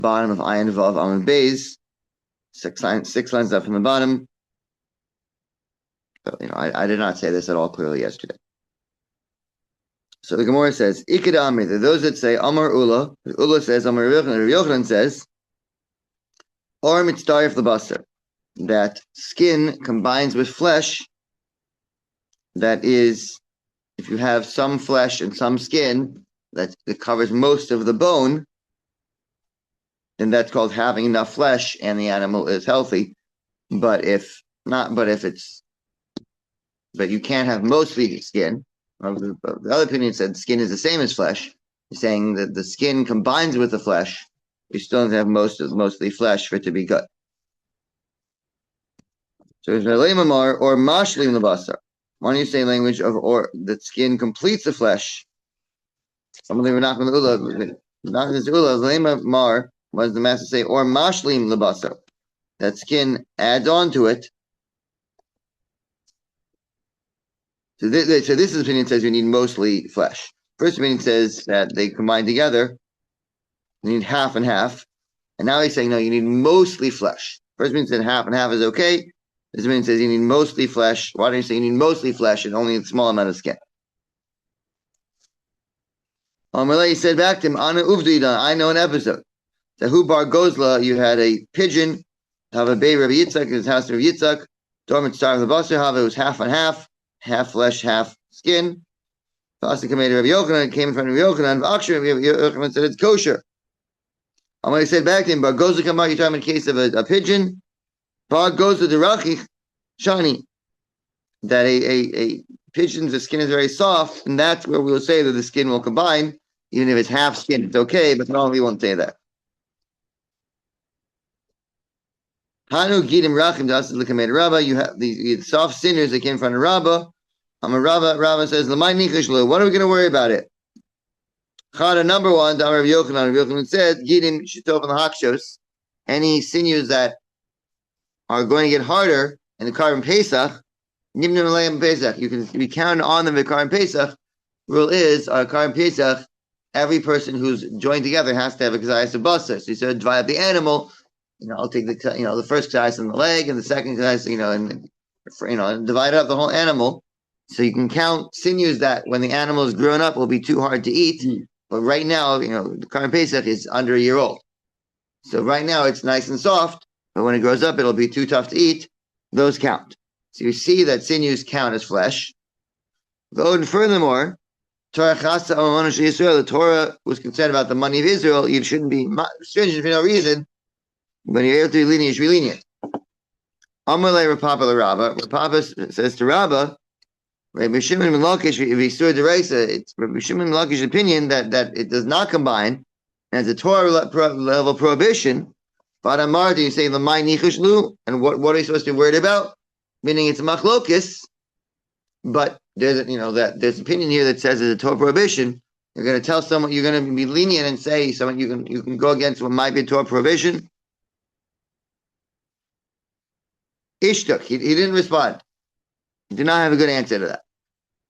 bottom of Ayin Vav Amud Beis, six lines up from the bottom. So, I did not say this at all clearly yesterday. So the Gemara says, Iked Amri, those that say Amar Ula, Ula says Amar Yochanan, Yochanan says, Or Mitzdarif L'Basar, that skin combines with flesh. That is, if you have some flesh and some skin that covers most of the bone, then that's called having enough flesh and the animal is healthy. But you can't have mostly skin. The other opinion said skin is the same as flesh. You're saying that the skin combines with the flesh. You still don't have mostly flesh for it to be good. So it's Mamar or Mashlim Labasar. Why don't you say language of or that skin completes the flesh? Mar was the master say or Mashlim Labasar. That skin adds on to it. So this is the opinion says you need mostly flesh. First opinion says that they combine together. You need half and half. And now he's saying, no, you need mostly flesh. First opinion said half and half is okay. This opinion says you need mostly flesh. Why don't you say you need mostly flesh and only a small amount of skin? Amalei said back to him, Ana Uvdida, I know an episode. That who Bar Gozla, you had a pigeon, have a baby Rabbi Yitzchak in his house of Yitzchak, Dormant Star of the Basar, have it was half and half flesh, half skin. Pasuk came to Rabbi Yochanan, came in front of Rabbi Yochanan, Rabbi Yochanan said it's kosher. Amalei said back to him, Bar Gozla come out, you're talking in case of a pigeon. Bar Gozla the Rachich, Shani. That a pigeon's the skin is very soft, and that's where we'll say that the skin will combine. Even if it's half skin, it's okay, but normally we won't say that. Hanu Gidim Rachim Das Likamed Rabba, you have the soft sinners that came in front of Rabba. Rabba says, Lamai Nichashlu, what are we going to worry about it? Chada number one, Damar Rabbi Yochanan said, Gidim Shitov and the Hakshos, any sinews that are going to get harder in the Karban Pesach, Nimnim Alayim Pesach, you can be counted on them at Karban Pesach. Rule is, Karban Pesach, every person who's joined together has to have a kazayas of basar. So you said divide up the animal. I'll take the first kazayas in the leg and the second kazayas, and divide up the whole animal. So you can count sinews that when the animal is grown up will be too hard to eat. But right now, the Karban Pesach is under a year old. So right now it's nice and soft, but when it grows up, it'll be too tough to eat. Those count. So you see that sinews count as flesh. And furthermore, the Torah was concerned about the money of Israel. You shouldn't be stringent for no reason. When you're able to be lenient, you should be lenient. Amalei Rapapa Rabba. Rapapa says to Rabba, Rabbi Shimon ben Lakish, if he stood the race, it's Rabbi Shimon ben Lakish's opinion that it does not combine, and it's a Torah level prohibition. But Amarti, you say Lamai Nichashlu, and what are you supposed to be worried about? Meaning it's a machlokis, but there's opinion here that says it's a Torah prohibition. You're going to tell someone, you're going to be lenient and say someone you can go against what might be a Torah prohibition. Ishtuk, he didn't respond. He did not have a good answer to that.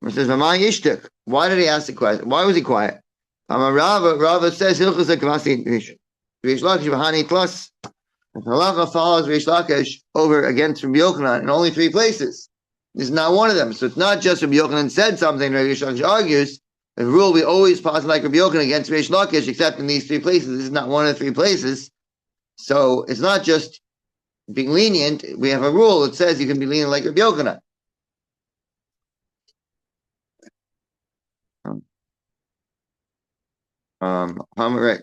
He says, Ishtuk. Why did he ask the question? Why was he quiet? Rava says, Rish Lakish Bahani plus. Halacha follows Rish Lakish over against Rabbi Yochanan in only 3 places. This is not one of them. So it's not just Rabbi Yochanan said something, Rabbi Rish Lakish argues. The rule we always pass like Rabbi Yochanan against Rish Lakish, except in these 3 places. This is not one of the 3 places. So it's not just being lenient. We have a rule that says you can be lenient like Rabbi Yochanan. Right.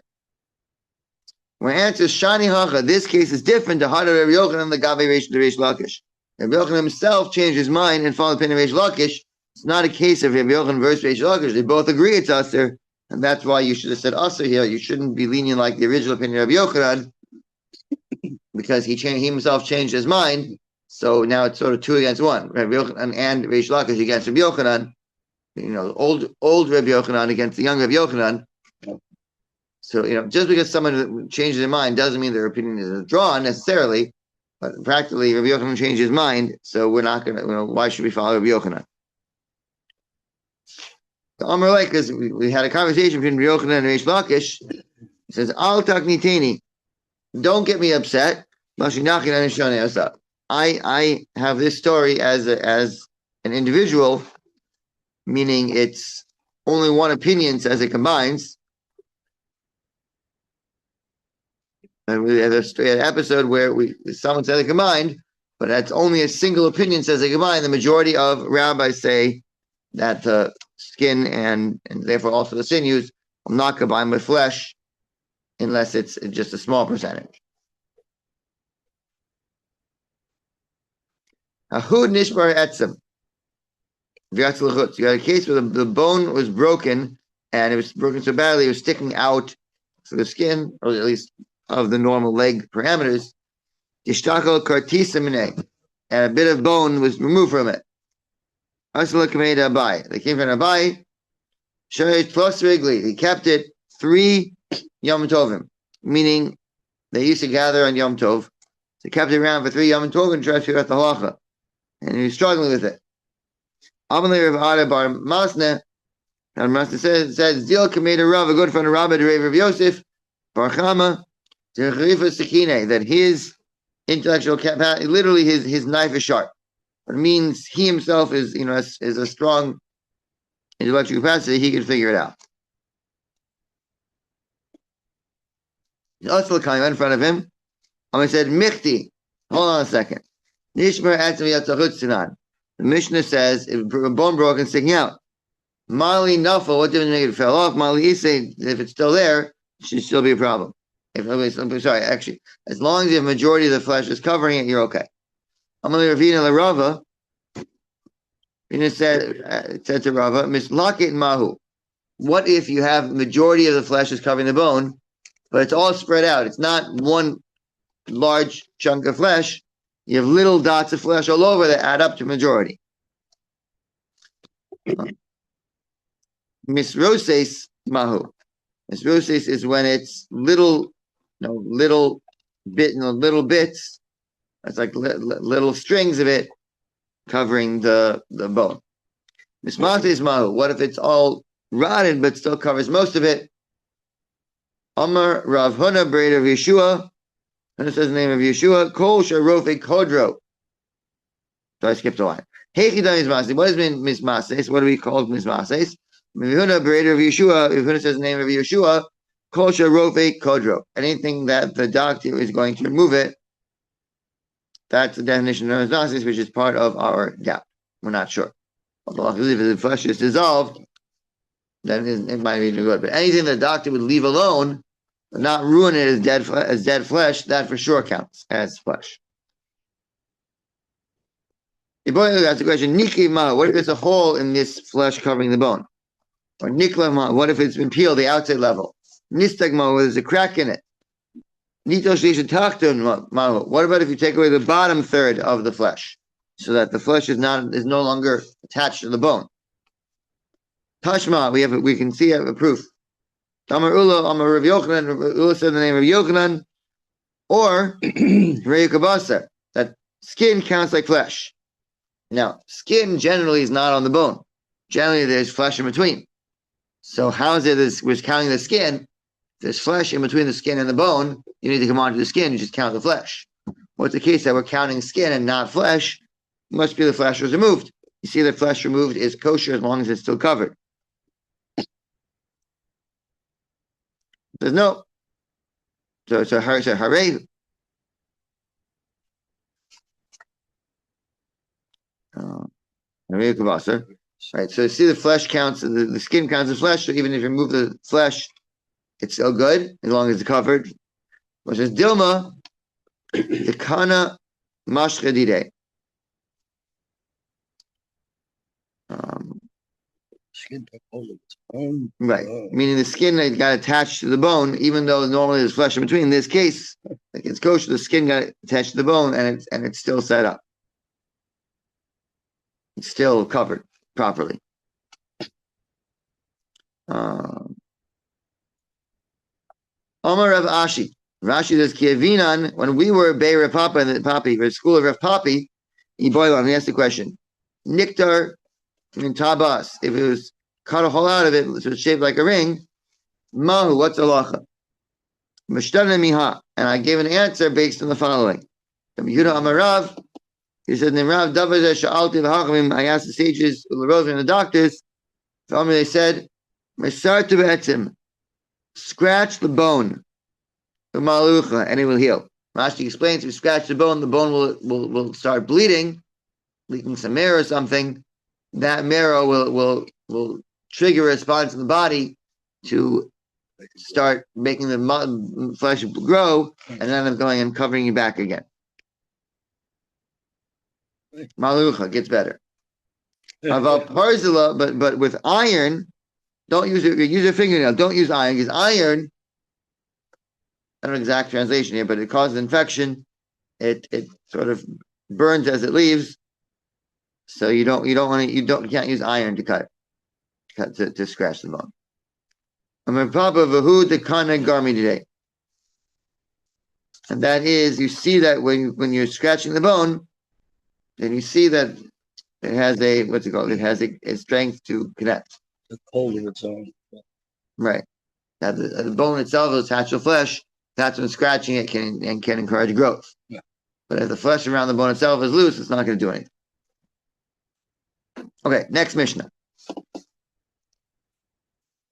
When answers Shani Hacha, this case is different to Hada Rabbi Yochanan the Gavi Reish to Reish Lakish. Rabbi Yochanan himself changed his mind and followed the opinion of Reish Lakish. It's not a case of Rabbi Yochanan versus Reish Lakish. They both agree it's Aser, and that's why you should have said Aser here. You shouldn't be lenient like the original opinion of Rabbi Yochanan, because he himself changed his mind. So now it's sort of 2 against 1. Rabbi Yochanan and Reish Lakish against Rabbi Yochanan. Old Rabbi Yochanan against the young Rabbi Yochanan. So, just because someone changes their mind doesn't mean their opinion is drawn necessarily, but practically Rabbi Yochanan changed his mind, so we're not going to, why should we follow Rabbi Yochanan? The Amar because we had a conversation between Rabbi Yochanan and Reish Lakish. He says, Al takniteni, don't get me upset. I have this story as an individual, meaning it's only one opinion says it combines. And we had an episode where someone said they combined, but that's only a single opinion says they combine. The majority of rabbis say that the skin and therefore also the sinews will not combine with flesh unless it's just a small percentage. Ahud nishbar etzem. You had a case where the bone was broken, and it was broken so badly it was sticking out through the skin, or at least of the normal leg parameters. Tishtachal kartisa mineh, and a bit of bone was removed from it. Asla kameid abai. They came from Abai. Sharish plus Wrigley. He kept it 3 Yom Tovim, meaning they used to gather on Yom Tov. They kept it around for 3 Yom Tov and tried to figure out the halacha. And he was struggling with it. Amalei Rav Ada bar Masne, and Masne says, Zil Kameda Rav, a good friend of Rabbi Rav Yosef, Bar Chama, that his intellectual capacity, literally his knife is sharp. It means he himself is a strong intellectual capacity, he can figure it out. Also coming in front of him, I said, Michti, hold on a second. The Mishnah says if a bone broken sticking out. Mali Nafal, what difference make it fell off? Mali Isay, if it's still there, it should still be a problem. As long as the majority of the flesh is covering it, you're okay. Amalei Ravina LaRava, Ravina said to Rava, Mislakit Mahu. What if you have majority of the flesh is covering the bone, but it's all spread out? It's not one large chunk of flesh. You have little dots of flesh all over that add up to majority. Misroses mahu. Misroses is when it's little bits. It's like little strings of it covering the bone. Mismases mahu. What if it's all rotted but still covers most of it? Amar Rav Huna Braid of Yeshua. And it says the name of Yeshua, Kol Sharofe Kodro. So I skipped a line. Hechidam Mismases. What does mean Mismases? What do we call Mismases? Mivuna Bereder of Yeshua, if it says the name of Yeshua, Kol Sharofe Kodro. Anything that the doctor is going to remove it, that's the definition of Mismases, which is part of our gap. We're not sure. If the flesh is dissolved, then it might be good. But anything the doctor would leave alone, not ruin it as dead flesh, that for sure counts as flesh. That's the question. Niki ma, what if there's a hole in this flesh covering the bone? Or nikla ma, what if it's been peeled, the outside level? Nistag ma, there's a crack in it. Nito shlisha tachtun ma, what about if you take away the bottom third of the flesh, so that the flesh is no longer attached to the bone? Tashma, we can see a proof. Amar Ula, Amar Rav Yochanan, Ula said the name of Yochanan, or Reyukabasa, that skin counts like flesh. Now, skin generally is not on the bone. Generally, there's flesh in between. So how is it that we're counting the skin? If there's flesh in between the skin and the bone, you need to come onto the skin and just count the flesh. What's the case that we're counting skin and not flesh? It must be the flesh was removed. You see, the flesh removed is kosher as long as it's still covered. There's no. So hooray. Right. So you see the flesh counts, the skin counts the flesh. So even if you remove the flesh, it's still good as long as it's covered. Which is Dilma, the Kana Mashchadide. Right, meaning the skin that got attached to the bone, even though normally there's flesh in between. In this case, like it's kosher, the skin got attached to the bone, and it's still set up. It's still covered properly. Omar Rav Ashi. Rashi says, Kievinan, when we were Bei Rav Papa in the Papi, or school of Rav Papi, he asked the question, Niktar in Tabas, if it was cut a hole out of it, so it's shaped like a ring, Mahu, what's halacha? And I gave an answer based on the following. Rabbi Yehuda Amarav, he said, I asked the sages, and the doctors, they said, scratch the bone, and it will heal. Rashi explains, if you scratch the bone will start bleeding, leaking some marrow or something. That marrow will trigger a response in the body to start making the flesh grow, and then I'm going and covering you back again. Malucha gets better. But with iron, don't use it. Use your fingernail. Don't use iron, because iron, I don't know the exact translation here, but it causes infection. It sort of burns as it leaves. So you can't use iron to cut to scratch the bone. I'm a papa vahu the kana garmi today. And that is, you see that when you're scratching the bone, then you see that it has a, what's it called? It has a strength to connect. The cold in its own. Right. Now the bone itself is attached to flesh. That's when scratching it can encourage growth. Yeah. But if the flesh around the bone itself is loose, it's not going to do anything. Okay, next Mishnah.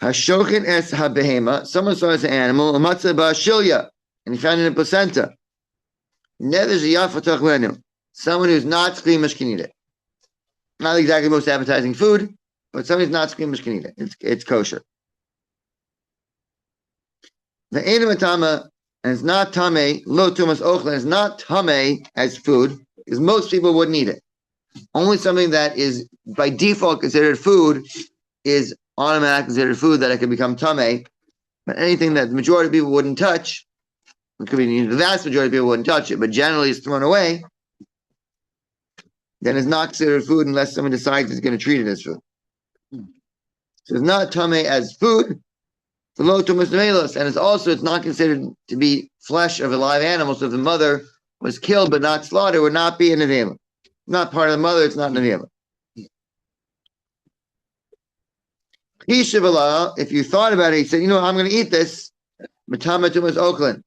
Hashochin es habehema. Someone saw as an animal, umatza ba'ashilya, and he found it in a placenta. Never ziyafatach lenu. Someone who's not sklimish can eat it. Not exactly the most appetizing food, but somebody who's not sklimish can eat it. It's kosher. The enamatama, and it's not tame, lo tumas ochlan, it's not tame as food, because most people wouldn't eat it. Only something that is by default considered food is automatically considered food that it can become tame. But anything that the majority of people wouldn't touch, it could be the vast majority of people wouldn't touch it, but generally it's thrown away, then it's not considered food unless someone decides it's going to treat it as food. So it's not tame as food, and it's not considered to be flesh of a live animal. So if the mother was killed but not slaughtered, it would not be an nevela. Not part of the mother, it's not an nevela. If you thought about it, he said, I'm going to eat this. Matama Oakland.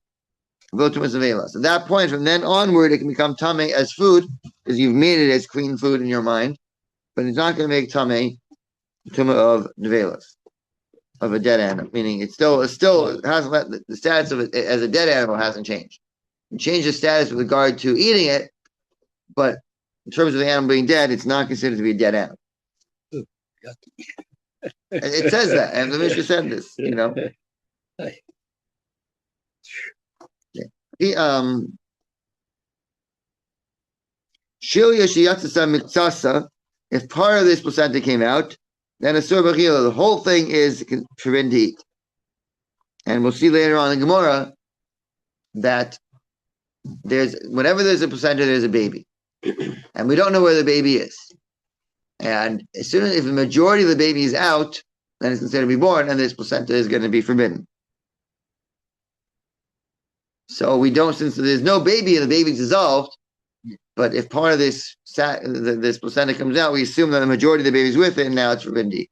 So at that point, from then onward, it can become tame as food because you've made it as clean food in your mind, but it's not going to make tame of nevelas, of a dead animal. Meaning it still hasn't let the status of it as a dead animal hasn't changed. It changed the status with regard to eating it, but in terms of the animal being dead, it's not considered to be a dead animal. It says that, and the Mishnah said this, if part of this placenta came out, then a surbachila, the whole thing is forbidden to eat. And we'll see later on in Gemara that whenever there's a placenta, there's a baby. And we don't know where the baby is. And as soon as if the majority of the baby is out, then it's considered to be born, and this placenta is going to be forbidden. So we don't, since there's no baby and the baby's dissolved, but if part of this placenta comes out, we assume that the majority of the baby's with it, and now it's forbidden to eat.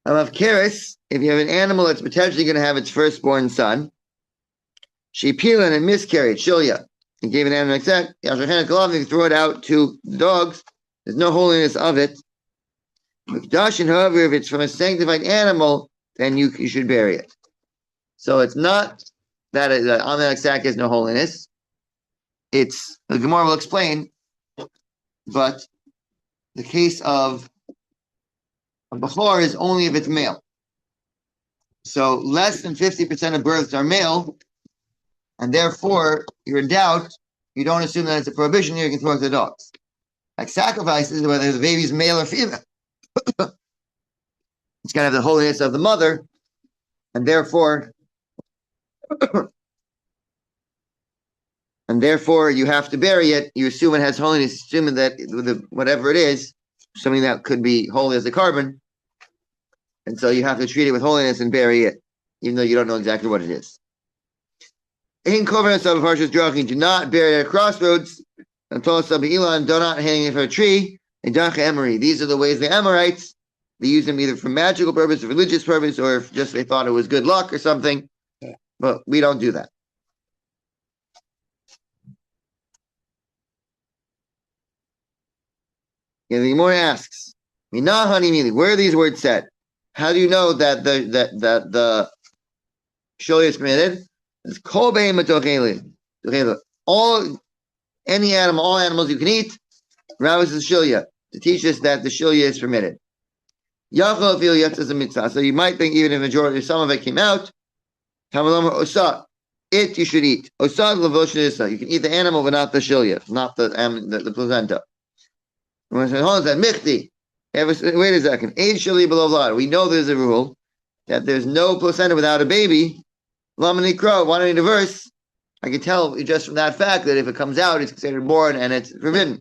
Of Keres, if you have an animal that's potentially going to have its firstborn son, she peeled and miscarried, Shilya. He gave an animal like that, you throw it out to the dogs. There's no holiness of it. However, if it's from a sanctified animal, then you should bury it. So it's not that Amalek sack has no holiness. It's, the Gemara will explain, but the case of a Bechor is only if it's male. So less than 50% of births are male, and therefore you're in doubt. You don't assume that it's a prohibition, you can throw it to the dogs. Like sacrifices, whether the baby's male or female. It's got to have the holiness of the mother, and therefore you have to bury it. You assume it has holiness, assuming that whatever it is, something that could be holy as a carbon, and so you have to treat it with holiness and bury it, even though you don't know exactly what it is. Do not bury it at crossroads. Do not hang it for a tree. These are the ways the Amorites They use them either for magical purpose, or religious purpose, or if just they thought it was good luck or something. But we don't do that. And the Gemara asks, where are these words said? How do you know that the shulya is permitted? It's kol all animals you can eat. Rabbi says shulya to teach us that the shulya is permitted. So you might think even if majority, some of it came out, it you should eat. You can eat the animal, but not the shulya, not the placenta. When it says, hold on, michti. Wait a second. Age shulya below blood. We know there's a rule that there's no placenta without a baby. Lamani crow. Why don't you diverse? I can tell just from that fact that if it comes out, it's considered born and it's forbidden.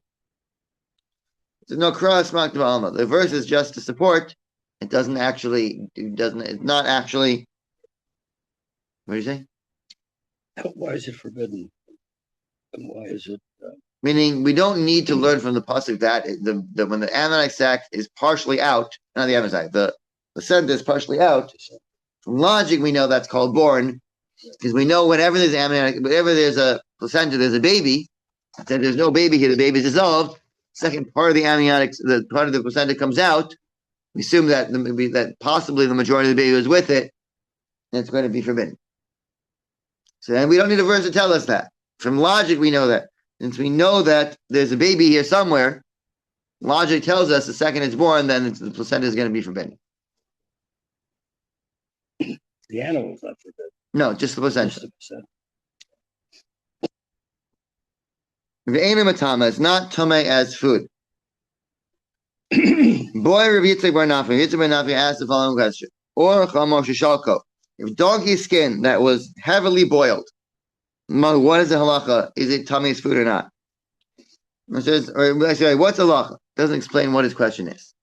There's no cross marked to Alma. The verse is just to support. It doesn't actually. It's not actually. What do you say? Why is it forbidden? And why is it? Meaning, we don't need to learn from the pasuk that when the ammonite sac is partially out, not the ammonite sac, the placenta is partially out. From logic, we know that's called born, because we know whenever there's a placenta, there's a baby. If there's no baby here, the baby is dissolved. Second part of the amniotic, the part of the placenta comes out. We assume that possibly the majority of the baby was with it, and it's going to be forbidden. So then we don't need a verse to tell us that. From logic, we know that. Since we know that there's a baby here somewhere, logic tells us the second it's born, then the placenta is going to be forbidden. The animal is not forbidden. No, just the placenta. Just the placenta. It's not tamei as food. Boy, Rabbi Yitzchak bar Nafi asked the following question: Or chamor shishalko, if donkey skin that was heavily boiled, what is the halacha? Is it tamei's food or not? It says, what's halacha? Doesn't explain what his question is.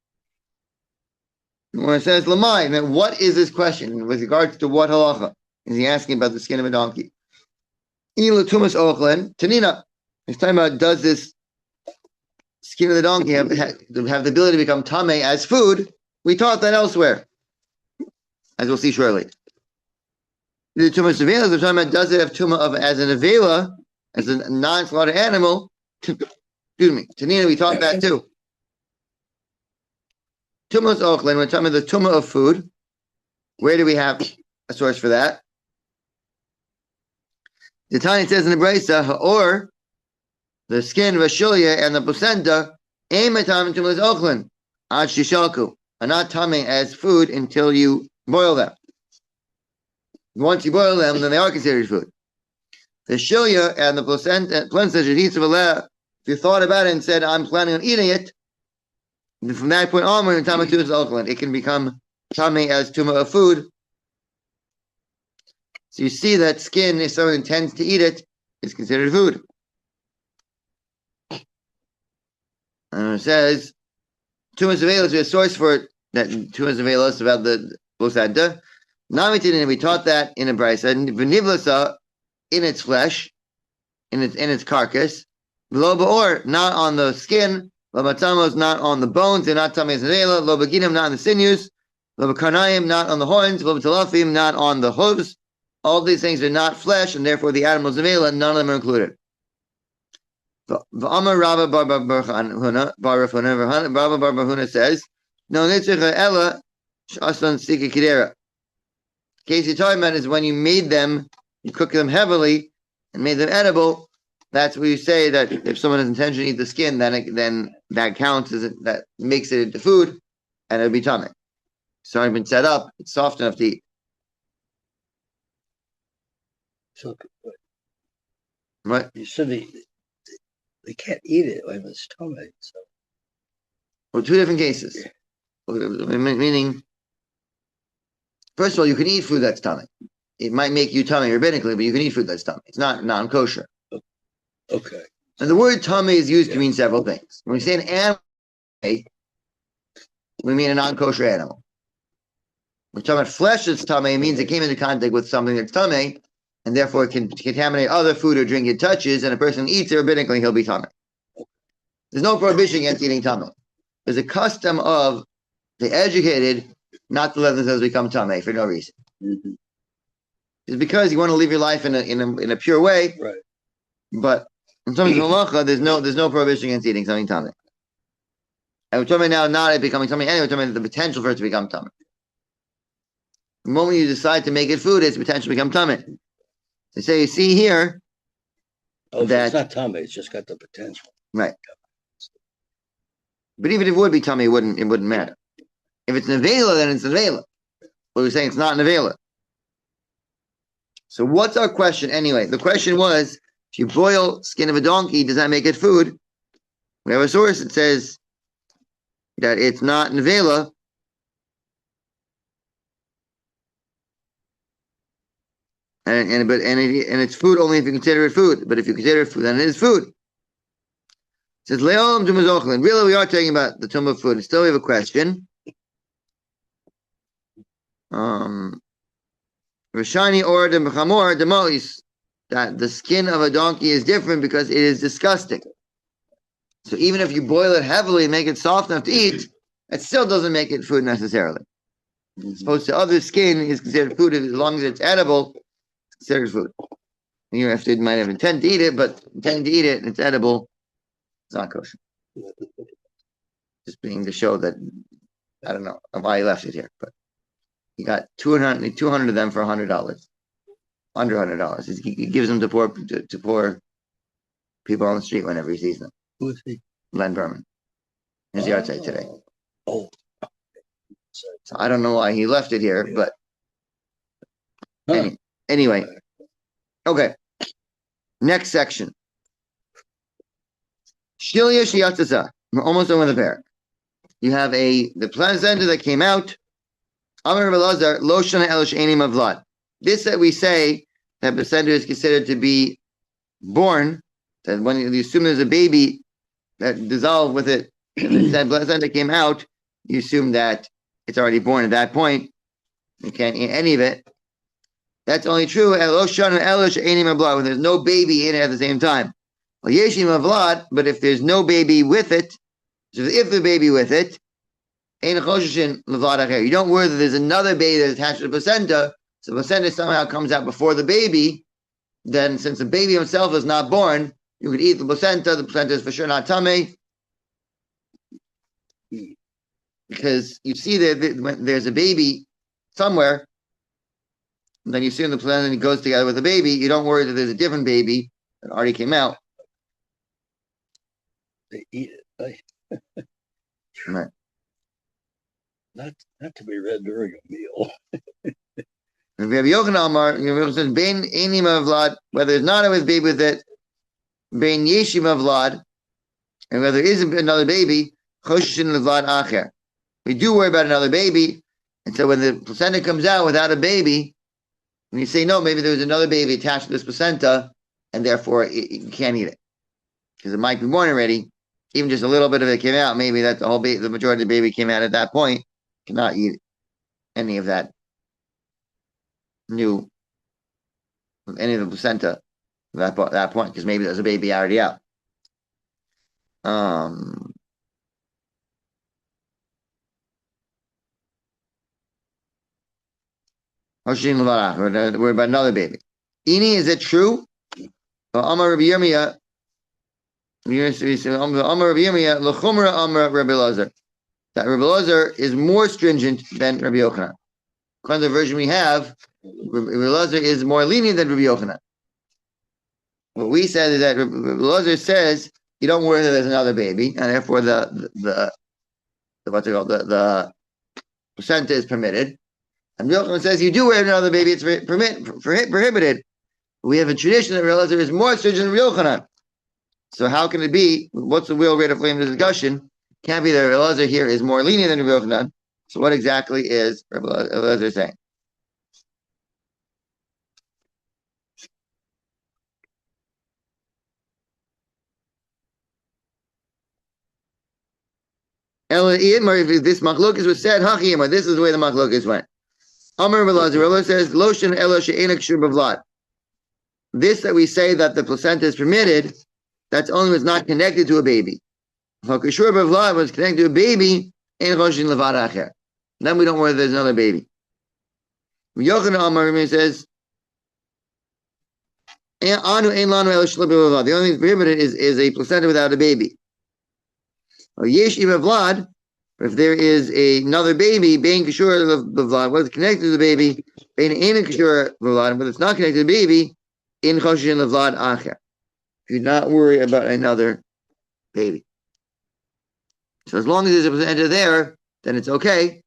When it says lamai, then what is this question with regards to what halacha? Is he asking about the skin of a donkey? Ilu tumas ochlen tanina. He's talking about, does this skin of the donkey have the ability to become tamei as food? We taught that elsewhere, as we'll see shortly. The tumas avelas, we're talking about, does it have tuma as an avela, as a non-slaughtered animal? Excuse me, Tanina, we taught that too. Tumas ochlen, we're talking about the tuma of food. Where do we have a source for that? The Tanya says in the Brisa, or the skin, Vashulya, and the placenta, Aimatam and Tumas ochlen, ad shishalku, are not tamei as food until you boil them. Once you boil them, then they are considered food. The shilya and the placenta, if you thought about it and said, I'm planning on eating it, from that point onward, it can become tamei as tuma of food. So you see that skin, if someone intends to eat it, is considered food. And it says, tumas avelos, we have a source for it, that tumas avelos about the placenta. We taught that in a brisa, v'nivlasa, in its flesh, in its carcass, lo ba'or, not on the skin, lo b'tamos, not on the bones, they're not tamei zavela, lo b'ginim, not on the sinews, lo b'karnayim, not on the horns, lo b'talafim, not on the hooves. All these things are not flesh, and therefore the animals zavela, none of them are included. V'amar Rabba bar Huna says, no nitzricha ella shasan sika kidera. The case you're talking about is when you made them, you cook them heavily and made them edible. That's where you say that if someone has intention to eat the skin, then that counts as that makes it into food, and it'll be tamei. It's already been set up; it's soft enough to eat. So, Right? You said they can't eat it when it's tamei. So, Well, two different cases. Meaning, first of all, you can eat food that's tamei. It might make you tamei rabbinically, but you can eat food that's tamei. It's not non-kosher. Okay. And the word tamei is used to mean several things. When we say an animal, we mean a non-kosher animal. We're talking about flesh that's tamei, it means it came into contact with something that's tamei, and therefore it can contaminate other food or drink it touches, and a person eats it rabbinically, he'll be tamei. There's no prohibition against eating tamei. There's a custom of they educated not to let themselves become tamei for no reason. Mm-hmm. It's because you want to live your life in a pure way. Right. But in terms of halacha, there's no prohibition against eating something tamei. And we're talking now not it becoming tamei anyway. We're talking about the potential for it to become tamei. The moment you decide to make it food, it's potential to become tamei. They say you see here. Oh, that, it's not tummy, it's just got the potential. Right. But even if it would be tummy, it wouldn't matter. If it's nevela, then it's nevela. But we're saying it's not nevela. So what's our question anyway? The question was, if you boil skin of a donkey, does that make it food? We have a source that says that it's not nevela. And it's food only if you consider it food. But if you consider it food, then it is food. It says Leolam Tumazochlin. Really, we are talking about the tomb of food. And still, we have a question. Rashani or the Mechamor Demois, that the skin of a donkey is different because it is disgusting. So even if you boil it heavily and make it soft enough to eat, it still doesn't make it food necessarily. As opposed to other skin is considered food as long as it's edible. Considered food. You have to might have intent to eat it, but intend to eat it and it's edible, it's not kosher. Just being to show that I don't know why he left it here, but he got 200 of them for $100, under $100. He gives them to poor people on the street whenever he sees them. Who is he? Len Berman. His yard site today. Oh. So I don't know why he left it here, but anyway, okay. Next section. Shilya Shiatasa. We're almost done with the parak. You have the placenta that came out. Amar Belazar, Loshana El She'enim Avlad. This that we say that placenta is considered to be born, that when you assume there's a baby that dissolved with it, that placenta came out, you assume that it's already born at that point. You can't eat any of it. That's only true when there's no baby in it at the same time. But if there's no baby with it, so if the baby with it, you don't worry that there's another baby that's attached to the placenta, so the placenta somehow comes out before the baby, then since the baby himself is not born, you could eat the placenta is for sure not tummy. Because you see that when there's a baby somewhere, then you see in the placenta and it goes together with the baby, you don't worry that there's a different baby that already came out. They eat it. Right. Not to be read during a meal. Rabbi Yochanan Amar, says, Bein Einim Avlad, whether it's not with baby with it, Bein Yeshim Avlad, and whether there isn't another baby, Choshin Avlad Acher. We do worry about another baby, and so when the placenta comes out without a baby, and you say, no, maybe there's another baby attached to this placenta, and therefore you can't eat it. Because it might be born already. Even just a little bit of it came out, maybe that the majority of the baby came out at that point. Cannot eat any of that any of the placenta at that point, because maybe there's a baby already out. We're about another baby. Ini, is it true? Amar Rabbi Yirmiyah. Amar Rabbi Yirmiyah. L'chumra Amar Rabbi Lazar. That Rabbi Lazar is more stringent than Rabbi Yochanan. According to the version we have, Rabbi Lazar is more lenient than Rabbi Yochanan. What we said is that Rabbi Lazar says you don't worry that there's another baby, and therefore the placenta is permitted. And Rabbi Yochanan says you do worry another baby, it's prohibited. We have a tradition that Rabbi Lazar is more stringent than Rabbi Yochanan. So how can it be? What's the real rate of flame discussion? Can't be that Rabbi Lazar here is more lenient than Rabbi Yochanan. So what exactly is Rabbi Lazar saying? If this machlokes was said, this is the way the machlokes went. Amar Rabbi Lazar says, Loshen elo she'enak shur b'vlad. This that we say that the placenta is permitted, that's only when it's not connected to a baby. If Kashur b'vlad was connected to a baby, Then we don't worry there's another baby. Yochanan says, the only thing prohibited is a placenta without a baby. If there is another baby, being kashur b'vlad, whether it's connected to the baby, being ain't kashur b'vlad, whether it's not connected to the baby, in choshin levlad acher. Do not worry about another baby. So as long as there's a placenta there, then it's okay.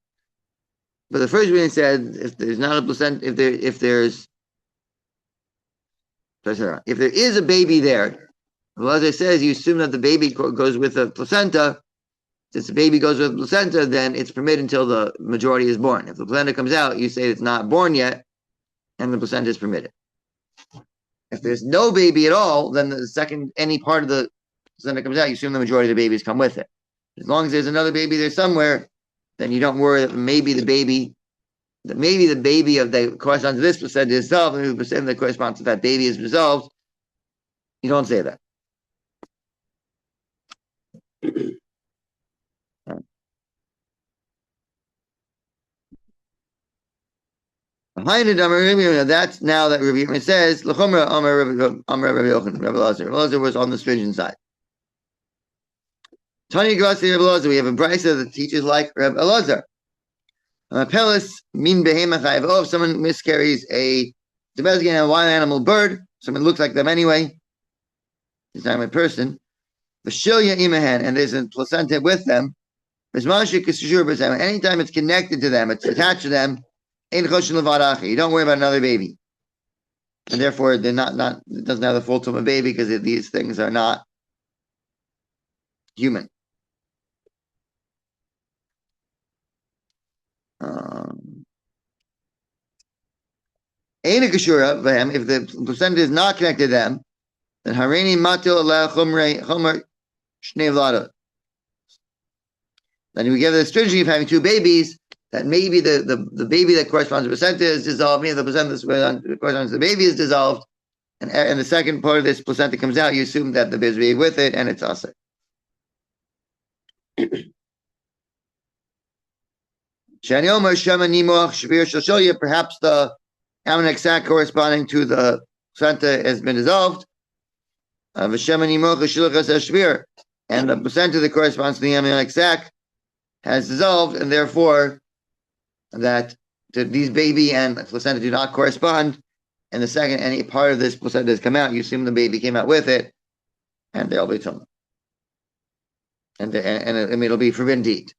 But the first reading said if there's not a placenta, if there is a baby there, well, as I says, you assume that the baby goes with the placenta. Since the baby goes with the placenta, then it's permitted until the majority is born. If the placenta comes out, you say it's not born yet, and the placenta is permitted. If there's no baby at all, then the second any part of the placenta comes out, you assume the majority of the babies come with it. As long as there's another baby there somewhere, then you don't worry that maybe the baby of that corresponds to this placenta is dissolved, and the placenta that corresponds to that baby is resolved. You don't say that. That's now that Rabbi Yehuda says, Rabbi Lazar was on the stringent side. Tanya Grassi Rabbi Lazar, we have a brisa that teaches like Rabbi Lazar. Pelis min behemach. If someone miscarries a domesticated wild animal bird, someone looks like them anyway, he's not a person. V'shilya imahen, and there's a placenta with them. Anytime it's connected to them, it's attached to them. You don't worry about another baby, and therefore they're not. It doesn't have the full term of baby because these things are not human. If the placenta is not connected to them, then hareini matil ala chomer shnei vlada. Then we give the stringent of having two babies. That maybe the baby that corresponds to the placenta is dissolved, maybe the placenta that corresponds to the baby is dissolved, and the second part of this placenta comes out, you assume that the baby with it, and it's asr. Perhaps the ammonite sac corresponding to the placenta has been dissolved. And the placenta that corresponds to the ammonite sac has dissolved, and therefore that these baby and placenta do not correspond, and the second any part of this placenta has come out, you assume the baby came out with it, and they'll be tumah, and it'll be forbidden to eat.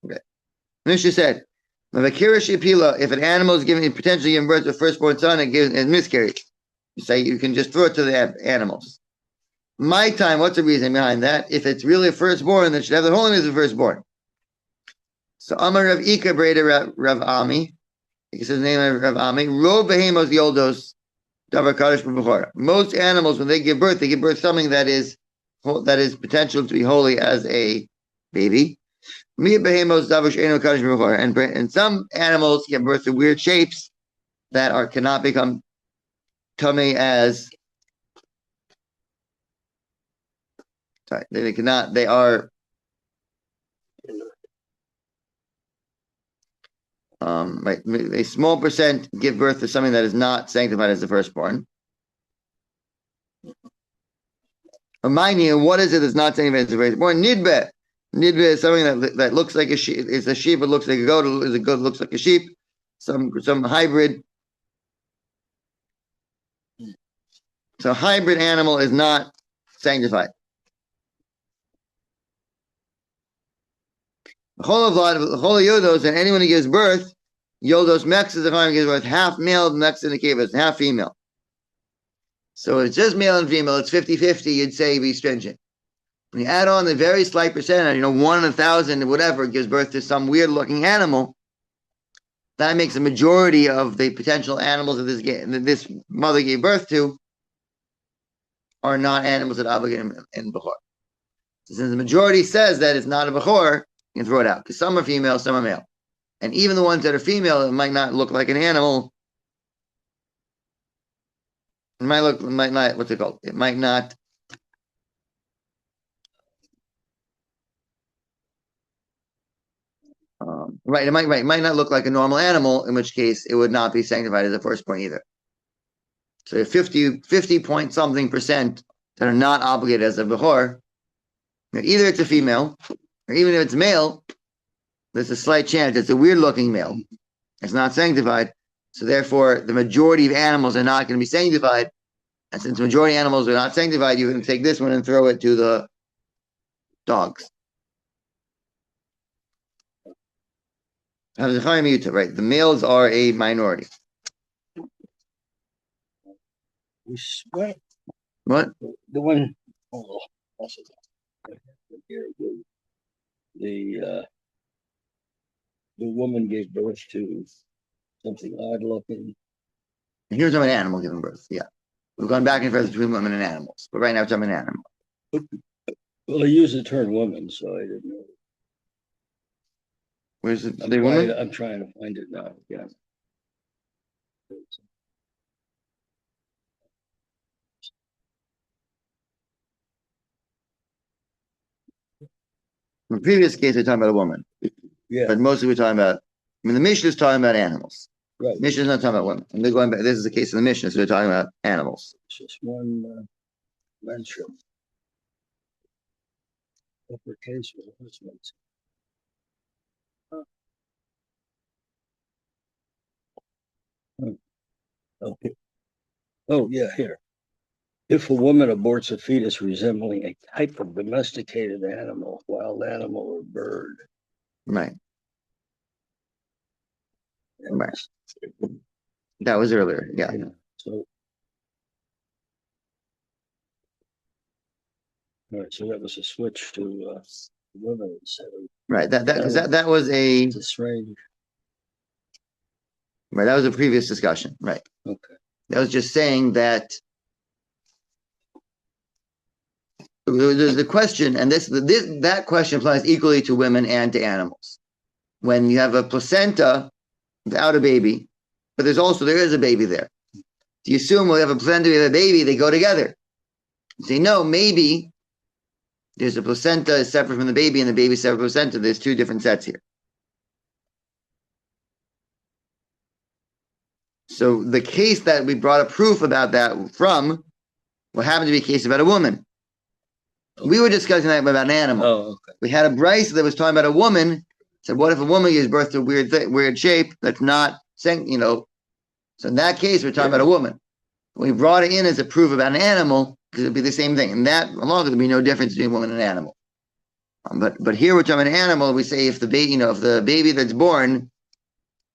Okay. Mishnah said, if an animal is potentially giving birth to a firstborn son and gives a miscarriage, you say you can just throw it to the animals. My time, what's the reason behind that? If it's really a firstborn, then it should have the holiness of a firstborn. So Amar Rav Ika Breda Rav Ami, he says the name of Rav Ami, Ro Behemos Yoldos Davar Kadosh B'Bechora. Most animals, when they give birth something that is potential to be holy as a baby. Mi Behemos Davar She'eno Kadosh B'Bechora. And some animals give birth to weird shapes that cannot become tummy as they cannot. They are right. A small percent give birth to something that is not sanctified as the firstborn. Remind you, what is it that's not sanctified as the firstborn? Nidbe. Nidbe is something that looks like a sheep. It's a sheep. It looks like a goat. Is a goat looks like a sheep. Some hybrid. So hybrid animal is not sanctified. Yodos, and anyone who gives birth, Yodos Mex is the one who gives birth half male, Mex in the cave is half female. So if it's just male and female, it's 50-50, you'd say be stringent. When you add on the very slight percentage, 1 in 1,000, whatever, gives birth to some weird looking animal, that makes the majority of the potential animals that this mother gave birth to are not animals that obligate in Bechor. So since the majority says that it's not a Bechor, you can throw it out because some are female, some are male, and even the ones that are female, it might not look like an animal. It might not. What's it called? It might not Right, it might not look like a normal animal, in which case it would not be sanctified as a first point either. So 50 point something percent that are not obligated as a Behor, either it's a female, or even if it's male, there's a slight chance it's a weird looking male. It's not sanctified. So therefore, the majority of animals are not going to be sanctified. And since the majority of animals are not sanctified, you're going to take this one and throw it to the dogs. Right, the males are a minority. What? The one, the woman gave birth to something odd looking. And here's an animal giving birth. Yeah. We've gone back and forth between women and animals. But right now, it's an animal. Well, I use the term woman, so I didn't know. Where's the woman? I'm trying to find it now. Yeah. In the previous case, we're talking about a woman. Yeah. But mostly we're talking about, the Mishnah is talking about animals. Right. Mishnah is not talking about women. And they're going back. This is the case of the Mishnah, so they're talking about animals. It's just one mention. Uppercase with a husband. Okay. Oh, yeah, here. If a woman aborts a fetus resembling a type of domesticated animal, wild animal, or bird. Right. Right. That was earlier. Yeah. So, all right. So that was a switch to women. Right. That was a. It's strange. Right. That was a previous discussion. Right. Okay. That was just saying that the question, and that question applies equally to women and to animals. When you have a placenta without a baby, but there is a baby there. Do you assume we have a placenta, we have a baby, they go together? You say, no, maybe there's a placenta is separate from the baby and the baby is separate from the placenta. There's two different sets here. So the case that we brought a proof about that from what happened to be a case about a woman. We were discussing that about an animal. Oh, okay. We had a brace that was talking about a woman. Said, what if a woman gives birth to a weird shape that's not, So in that case, we're talking about a woman. We brought it in as a proof about an animal because it'd be the same thing. And that alone, there'd be no difference between a woman and an animal. But here we're talking about an animal. We say if the baby, if the baby that's born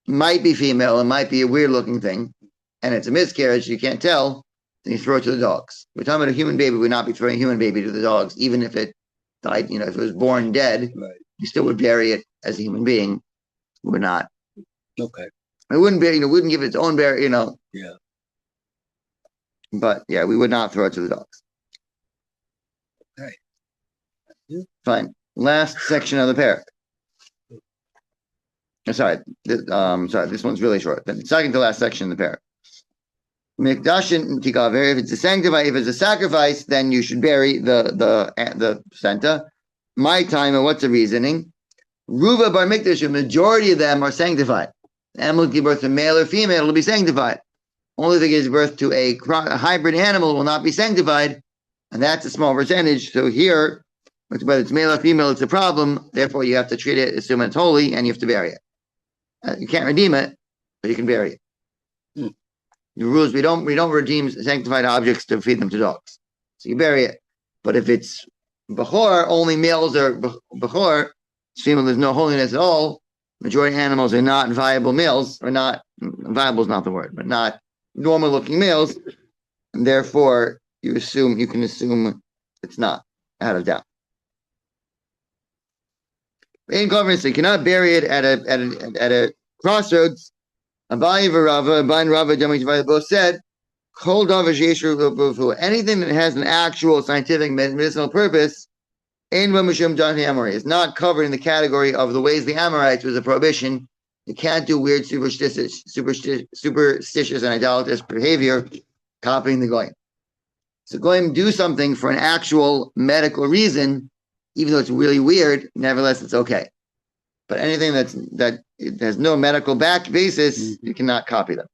might be female and might be a weird looking thing, and it's a miscarriage, you can't tell, then you throw it to the dogs. We're talking about a human baby. We'd not be throwing a human baby to the dogs, even if it died, if it was born dead, right. You still would bury it as a human being. We're not. Okay. It wouldn't be, wouldn't give it its own bury, Yeah. But yeah, we would not throw it to the dogs. Okay. Fine. Last section of the parak. Sorry, this one's really short. The second to last section of the parak. Mikdashin tikaver. If it's a sanctified, if it's a sacrifice, then you should bury the placenta. My time, and what's the reasoning? Ruva bar mikdash, a majority of them are sanctified. The animal give birth to male or female, it'll be sanctified. Only if it gives birth to a hybrid animal, it will not be sanctified, and that's a small percentage. So here, whether it's male or female, it's a problem. Therefore, you have to treat it, assume it's holy, and you have to bury it. You can't redeem it, but you can bury it. The rules, we don't redeem sanctified objects to feed them to dogs. So you bury it. But if it's Bechor, only males are Bechor, female, there's no holiness at all. Majority of animals are not viable males, or not, viable is not the word, but not normal looking males. And therefore, you can assume it's not, out of doubt. In conference, you cannot bury it at a crossroads. Abaye v'Rava, Abaye and Rava, both said, anything that has an actual scientific medicinal purpose, is not covered in the category of the ways the Amorites was a prohibition. You can't do weird superstitious and idolatrous behavior, copying the Goyim. So Goyim do something for an actual medical reason, even though it's really weird, nevertheless it's okay. But anything that has no medical back basis, you cannot copy them.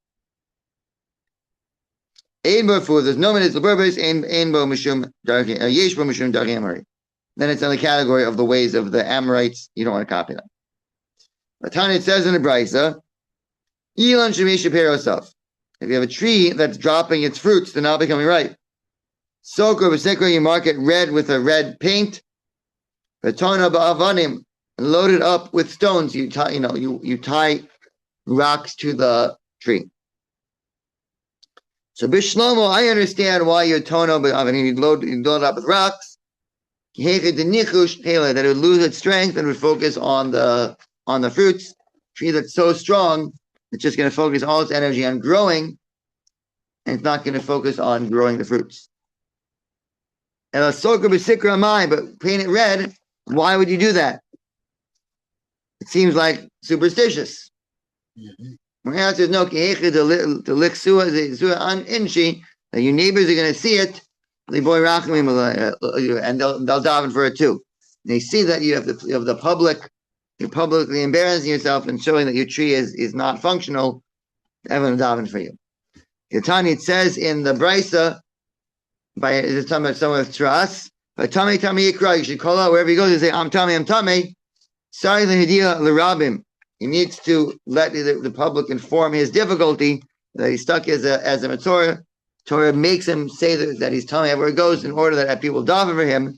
Ein bo food, there's no medicinal purpose. Ein bo mishum darki, yesh bo mishum darki amori. Then it's in the category of the ways of the Amorites. You don't want to copy them. But Tanya, it says in the Brisa, Elon shemish yourself. If you have a tree that's dropping its fruits, they're not becoming ripe. Sokor v'sekor, you mark it red with a red paint. V'tona ba'avanim, loaded up with stones. You tie rocks to the tree. So Bishlomo, I understand why you're tono ba'avanim. You load it up with rocks. That it would lose its strength and would focus on the fruits. Tree that's so strong, it's just going to focus all its energy on growing, and it's not going to focus on growing the fruits. And a soker b'sikra amai, but paint it red. Why would you do that? It seems like superstitious. My answer is no. That your neighbors are going to see it, and they'll daven for it too. They see that you have the public. You're publicly embarrassing yourself and showing that your tree is not functional. Everyone daven for you. Tanya, it says in the Brisa, by the time of someone with trust, but Tami Yikra, you should call out wherever he goes and say, I'm Tami. Sorry, Lehidia Lerabim. He needs to let the public inform his difficulty that he's stuck as a Matorah. Torah makes him say that he's telling everywhere he goes in order that people daven for him.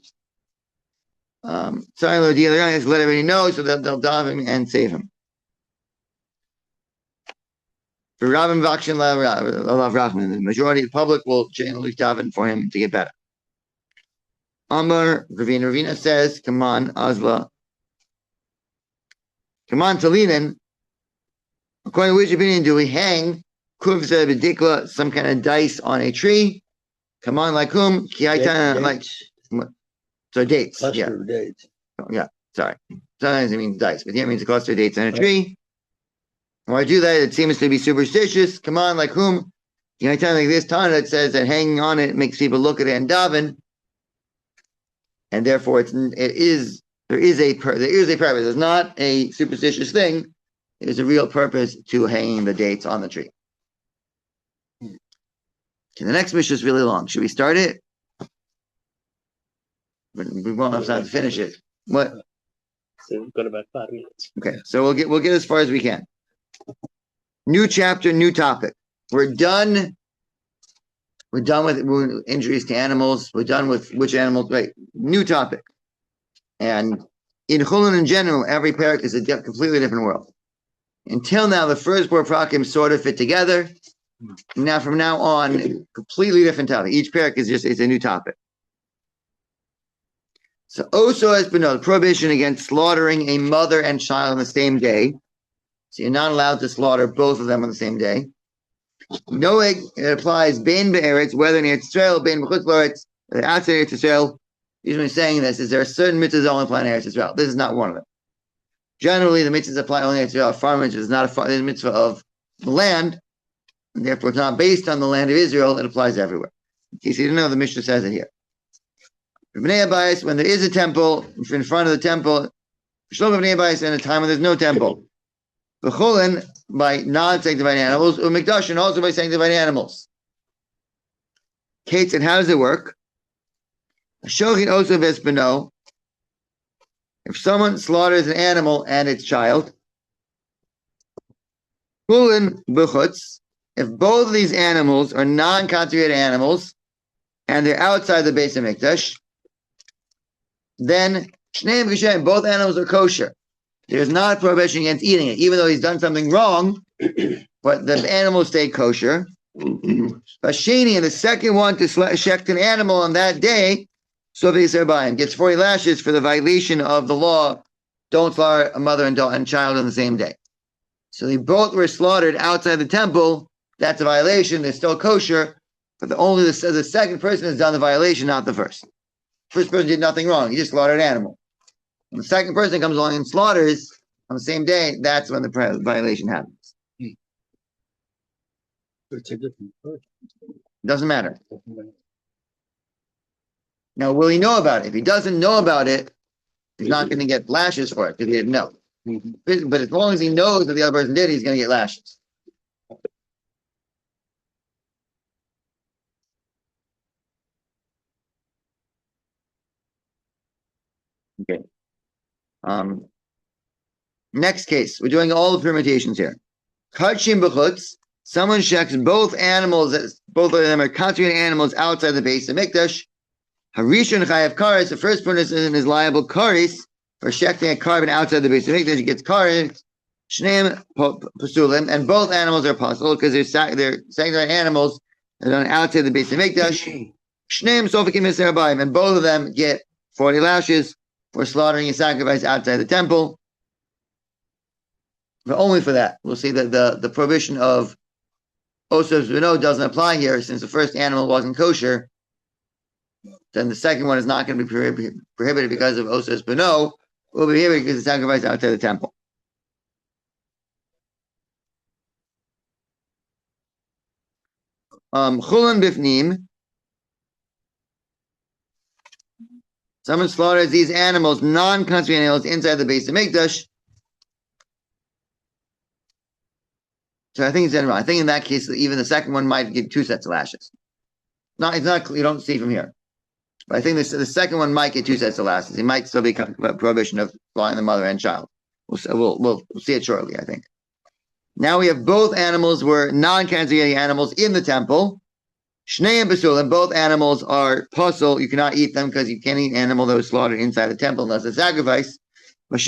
Sorry, Lehidia, let everybody know so that they'll daven and save him. For Rabin Vakshin Lav Rachman, the majority of the public will generally daven for him to get better. Amar Ravina says, come on, Azla. Come on, Talinin. According to which opinion do we hang Kuvza B'dikla, some kind of dice on a tree? Come on, like whom? Like so dates. Cluster of dates. Yeah, sorry. Sometimes it means dice, but here it means a cluster of dates on a tree. Why do that? It seems to be superstitious. Come on, like whom? Like this Tana that says that hanging on it makes people look at it and daven, and therefore there is a purpose. It's not a superstitious thing. It is a real purpose to hanging the dates on the tree. Okay, the next mission is really long. Should we start it? But we won't have time to finish it. What? So we've got about 5 minutes. Okay, so we'll get as far as we can. New chapter, new topic. We're done with injuries to animals. We're done with which animals. Right, new topic. And in Chulin in general, every parak is a completely different world. Until now, the first four parakim sort of fit together. Now, from now on, completely different topic. Each parak is a new topic. So, also has been a prohibition against slaughtering a mother and child on the same day. So you're not allowed to slaughter both of them on the same day. No egg, it applies bein be'eretz, whether in Eretz Yisrael, bein b'chutz l'eretz, outside Eretz Yisrael. Usually saying this is there are certain mitzvahs that only apply in Eretz Yisrael. This is not one of them. Generally, the mitzvahs apply only in Eretz Yisrael. Farm mitzvah is not a mitzvah of the land, and therefore it's not based on the land of Israel. It applies everywhere. In case you didn't know, the Mishnah says it here. When there is a temple, in front of the temple, in a time when there's no temple. The Chulin by non-sanctified animals, Umikdashin also by sanctified animals. Kate said, how does it work? Shochin also vespino. If someone slaughters an animal and its child, Chulin b'chutz. If both of these animals are non-consecrated animals and they're outside the base of Mikdash, then shneim kashem, both animals are kosher. There's not a prohibition against eating it, even though he's done something wrong, but the animals stay kosher. Bashini, and the second one to shecht an animal on that day, so gets 40 lashes for the violation of the law. Don't slaughter a mother and child on the same day. So they both were slaughtered outside the temple. That's a violation. They're still kosher, but the second person has done the violation, not the first. First person did nothing wrong. He just slaughtered an animal. When the second person comes along and slaughters on the same day, that's when the violation happens. It's a different person. Doesn't matter. Now, will he know about it? If he doesn't know about it, he's not going to get lashes for it because he didn't know. But as long as he knows that the other person did, he's going to get lashes. Okay. Next case, we're doing all the permutations here. Kachim b'chutz. Someone checks both animals, both of them are constituted animals outside the base of Mikdash. Harishon chayav kares. The first person is liable kares for checking a carbon outside the base of Mikdash. He gets kares. Shneim pasulim, and both animals are possible because they're sanctified animals that are outside the base of Mikdash. Shneim sofikim miserabayim, and both of them get 40 lashes for slaughtering a sacrifice outside the temple. But only for that. We'll see that the prohibition of Osas Beno doesn't apply here, since the first animal wasn't kosher. Then the second one is not going to be prohibited because of Osas Beno. It will be prohibited because it's sacrificed outside the temple. Chulin bifnim. Someone slaughters these animals, non-consecrated animals, inside the base of Mikdash. So I think I think in that case, even the second one might get 2 sets of lashes. It's not. You don't see from here, but I think the second one might get 2 sets of lashes. It might still be a prohibition of slaughtering the mother and child. We'll see it shortly, I think. Now we have both animals were non-consecrated animals in the temple. Shnei and basul, and both animals are puzzle. You cannot eat them because you can't eat an animal that was slaughtered inside the temple unless it's sacrifice. The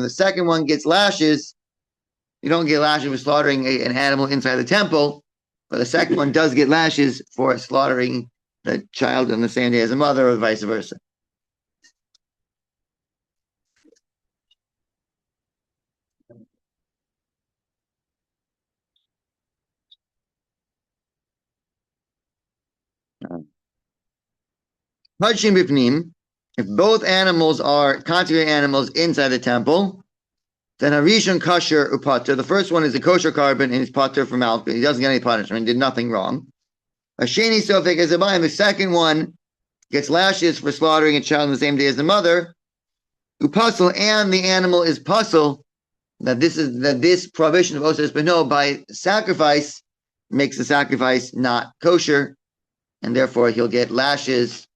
second one gets lashes. You don't get lashes for slaughtering an animal inside the temple, but the second one does get lashes for slaughtering the child on the same day as the mother, or vice versa. If both animals are consecrated animals inside the temple, then Harishon kosher upater. The first one is a kosher carbon and he's pater from alcohol. He doesn't get any punishment. He did nothing wrong. Hasheni sofek ezabayim. The second one gets lashes for slaughtering a child on the same day as the mother. Upasul, and the animal is puzzle. That this prohibition of osas beno by sacrifice makes the sacrifice not kosher, and therefore he'll get lashes,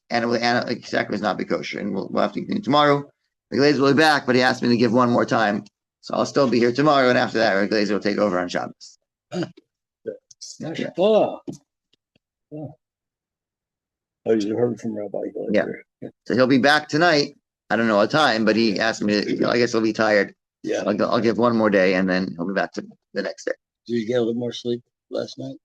and the sacrifice not be kosher. And we'll have to continue tomorrow. The Glazer will be back, but he asked me to give one more time. So I'll still be here tomorrow, and after that, Rabbi Glazer will take over on Shabbos. Yeah. Oh, you heard from Rabbi Yehuda. Yeah. So he'll be back tonight. I don't know what time, but he asked me to, I guess he'll be tired. Yeah. I'll give one more day, and then he'll be back to the next day. Did you get a little more sleep last night?